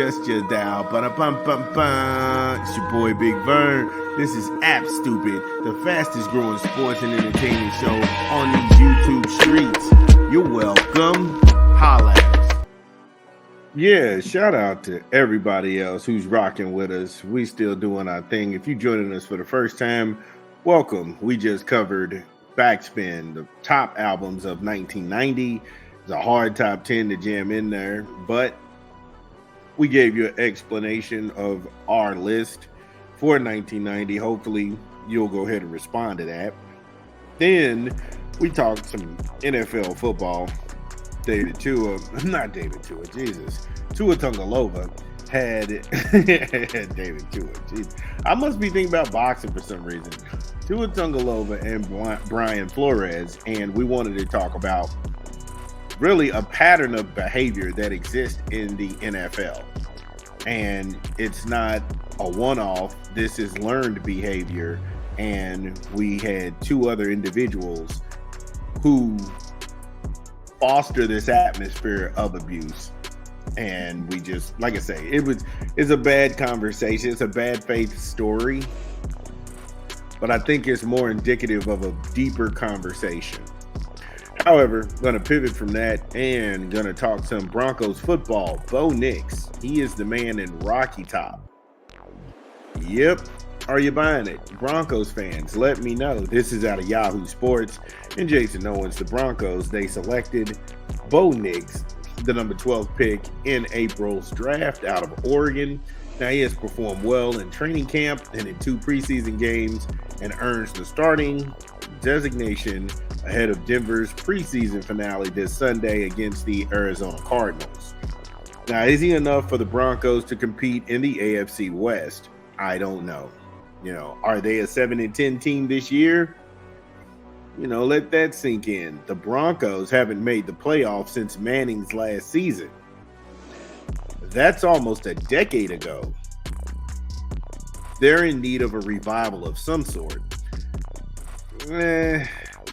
adjust your dial. Ba-da-bum-bum-bum. It's your boy Big Vern. This is App Stupid, the fastest growing sports and entertainment show on these YouTube streets. You're welcome. Holla at us. Yeah, shout out to everybody else who's rocking with us. We still doing our thing. If you're joining us for the first time, welcome. We just covered Backspin, the top albums of 1990. It's a hard top 10 to jam in there, but we gave you an explanation of our list for 1990. Hopefully, you'll go ahead and respond to that. Then we talked some NFL football. Tua Tagovailoa had David Tua. Jesus. I must be thinking about boxing for some reason. Tua Tagovailoa and Brian Flores, and we wanted to talk about really a pattern of behavior that exists in the NFL. And it's not a one-off. This is learned behavior. And we had two other individuals who foster this atmosphere of abuse. And we just, like I say, it's a bad conversation. It's a bad faith story. But I think it's more indicative of a deeper conversation. However, I'm going to pivot from that and going to talk some Broncos football. Bo Nix, he is the man in Rocky Top. Yep. Are you buying it? Broncos fans, let me know. This is out of Yahoo Sports. And Jason Owens, the Broncos, they selected Bo Nix, the number 12 pick in April's draft out of Oregon. Now, he has performed well in training camp and in 2 preseason games and earns the starting designation ahead of Denver's preseason finale this Sunday against the Arizona Cardinals. Now, is he enough for the Broncos to compete in the AFC West? I don't know. Are they a 7-10 team this year? Let that sink in. The Broncos haven't made the playoffs since Manning's last season. That's almost a decade ago. They're in need of a revival of some sort.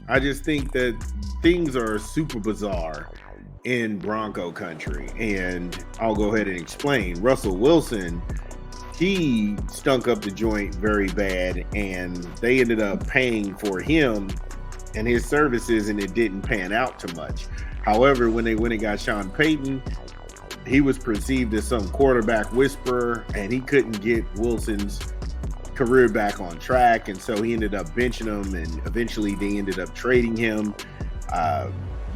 I just think that things are super bizarre in Bronco country, and I'll go ahead and explain. Russell Wilson, he stunk up the joint very bad, and they ended up paying for him and his services, and it didn't pan out too much. However, when they went and got Sean Peyton, he was perceived as some quarterback whisperer, and he couldn't get Wilson's career back on track, and so he ended up benching him, and eventually they ended up trading him.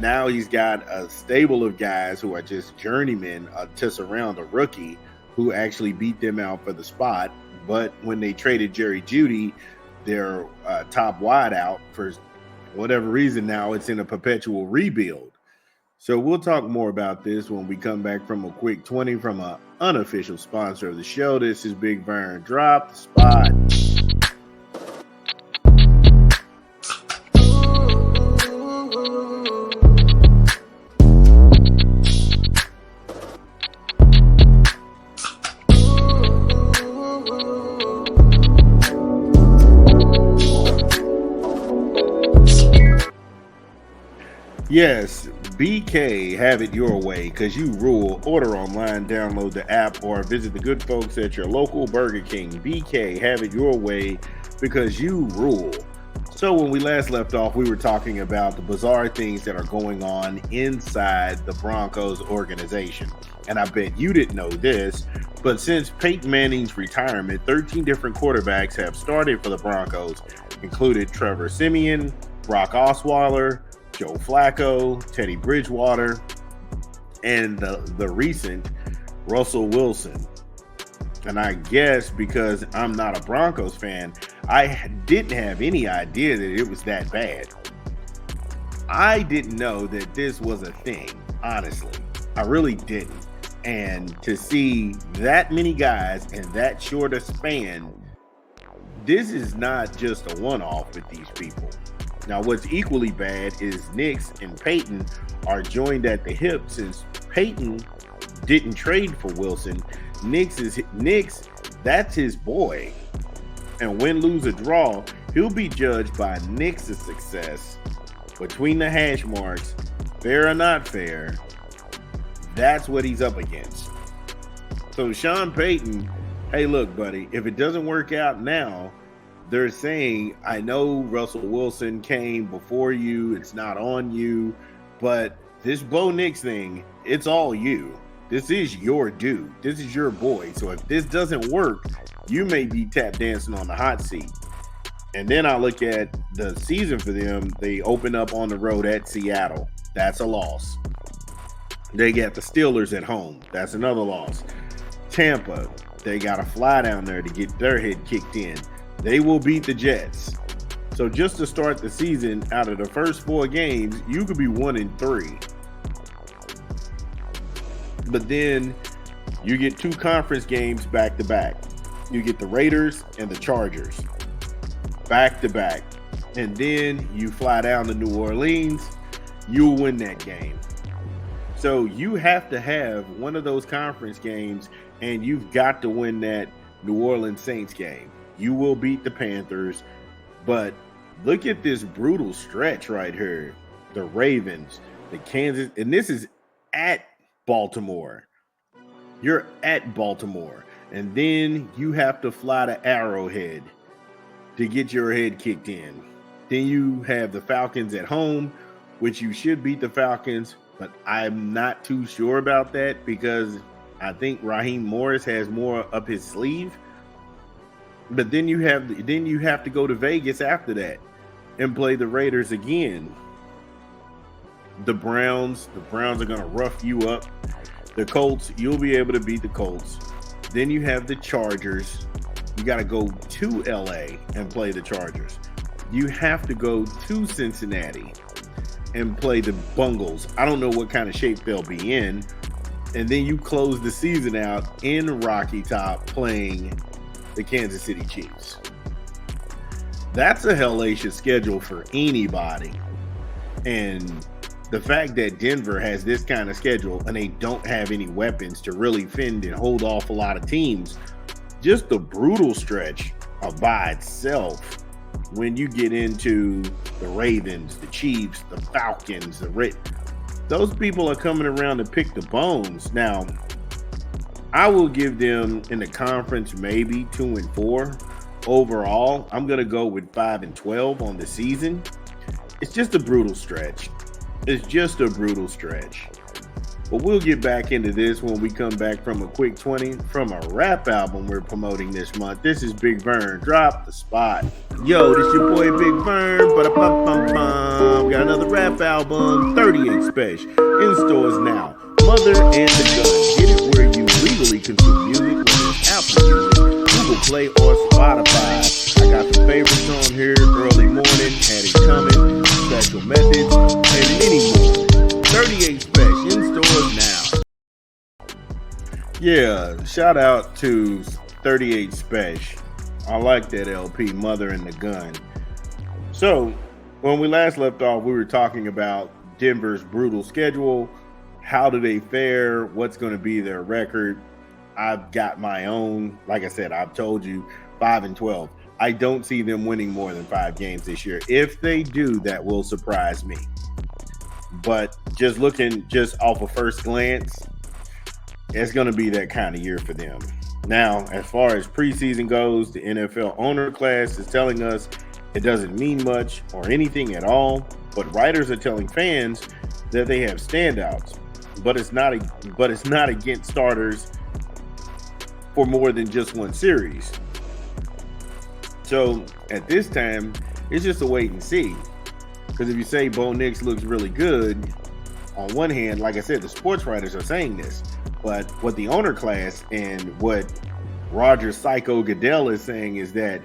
Now he's got a stable of guys who are just journeymen to surround a rookie who actually beat them out for the spot. But when they traded Jerry Jeudy, their top wideout, for whatever reason, now it's in a perpetual rebuild. So we'll talk more about this when we come back from a quick 20 from an unofficial sponsor of the show. This is Big Vern. Drop the spot. Yes, BK, have it your way, because you rule. Order online, download the app, or visit the good folks at your local Burger King. BK, have it your way, because you rule. So when we last left off, we were talking about the bizarre things that are going on inside the Broncos organization. And I bet you didn't know this, but since Peyton Manning's retirement, 13 different quarterbacks have started for the Broncos, included Trevor Siemian, Brock Osweiler, Joe Flacco, Teddy Bridgewater, and the recent Russell Wilson. And I guess because I'm not a Broncos fan, I didn't have any idea that it was that bad. I didn't know that this was a thing, honestly. I really didn't. And to see that many guys in that short a span, this is not just a one-off with these people. Now, what's equally bad is Nix and Peyton are joined at the hip since Peyton didn't trade for Wilson. Nix, that's his boy. And win, lose, or draw, he'll be judged by Nix's success. Between the hash marks, fair or not fair, that's what he's up against. So Sean Peyton, hey, look, buddy, if it doesn't work out now, they're saying, I know Russell Wilson came before you, it's not on you, but this Bo Nix thing, it's all you. This is your dude. This is your boy. So if this doesn't work, you may be tap dancing on the hot seat. And then I look at the season for them. They open up on the road at Seattle. That's a loss. They got the Steelers at home. That's another loss. Tampa, they got to fly down there to get their head kicked in. They will beat the Jets. So just to start the season, out of the first 4 games, you could be 1-3. But then you get 2 conference games back to back. You get the Raiders and the Chargers back to back. And then you fly down to New Orleans, you'll win that game. So you have to have one of those conference games, and you've got to win that New Orleans Saints game. You will beat the Panthers, but look at this brutal stretch right here. The Ravens, the Kansas, and this is at Baltimore. You're at Baltimore, and then you have to fly to Arrowhead to get your head kicked in. Then you have the Falcons at home, which you should beat the Falcons, but I'm not too sure about that because I think Raheem Morris has more up his sleeve. But then you have to go to Vegas after that and play the Raiders again. The Browns are going to rough you up. The Colts, you'll be able to beat the Colts. Then you have the Chargers. You got to go to LA and play the Chargers. You have to go to Cincinnati and play the Bungles. I don't know what kind of shape they'll be in. And then you close the season out in Rocky Top playing the Kansas City Chiefs. That's a hellacious schedule for anybody. And the fact that Denver has this kind of schedule and they don't have any weapons to really fend and hold off a lot of teams, just the brutal stretch by itself. When you get into the Ravens, the Chiefs, the Falcons, those people are coming around to pick the bones. Now, I will give them in the conference maybe 2-4. Overall, I'm going to go with 5-12 on the season. It's just a brutal stretch. It's just a brutal stretch. But we'll get back into this when we come back from a quick 20 from a rap album we're promoting this month. This is Big Vern. Drop the spot. Yo, this your boy Big Vern. Got another rap album, 38 Special, in stores now. Mother and the Gun. Get it where you legally consume music, whether it's Apple Music, Google Play, or Spotify. I got the favorites on here, Early Morning, Had It Coming, Special Methods, and many more. 38 Special, in stores now. Yeah, shout out to 38 Special. I like that LP, Mother and the Gun. So, when we last left off, we were talking about Denver's brutal schedule. How do they fare? What's going to be their record? I've got my own. Like I said, I've told you 5-12. I don't see them winning more than 5 games this year. If they do, that will surprise me. But just looking just off of first glance, it's going to be that kind of year for them. Now, as far as preseason goes, the NFL owner class is telling us it doesn't mean much or anything at all. But writers are telling fans that they have standouts. But it's not against starters for more than just one series. So at this time, it's just a wait and see. Because if you say Bo Nix looks really good, on one hand, like I said, the sports writers are saying this. But what the owner class and what Roger Psycho Goodell is saying is that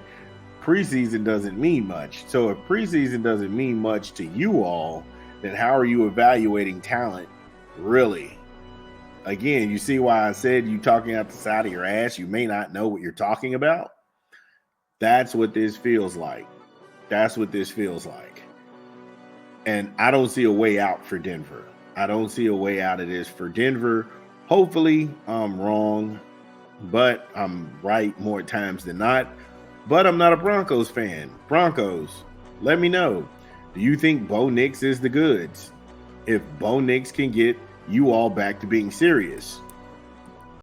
preseason doesn't mean much. So if preseason doesn't mean much to you all, then how are you evaluating talent? Really? Again, you see why I said you talking out the side of your ass. You may not know what you're talking about. That's what this feels like. That's what this feels like. And I don't see a way out for Denver. I don't see a way out of this for Denver. Hopefully I'm wrong, but I'm right more times than not. But I'm not a Broncos fan. Broncos, let me know. Do you think Bo Nix is the goods? If Bo Nix can get you all back to being serious.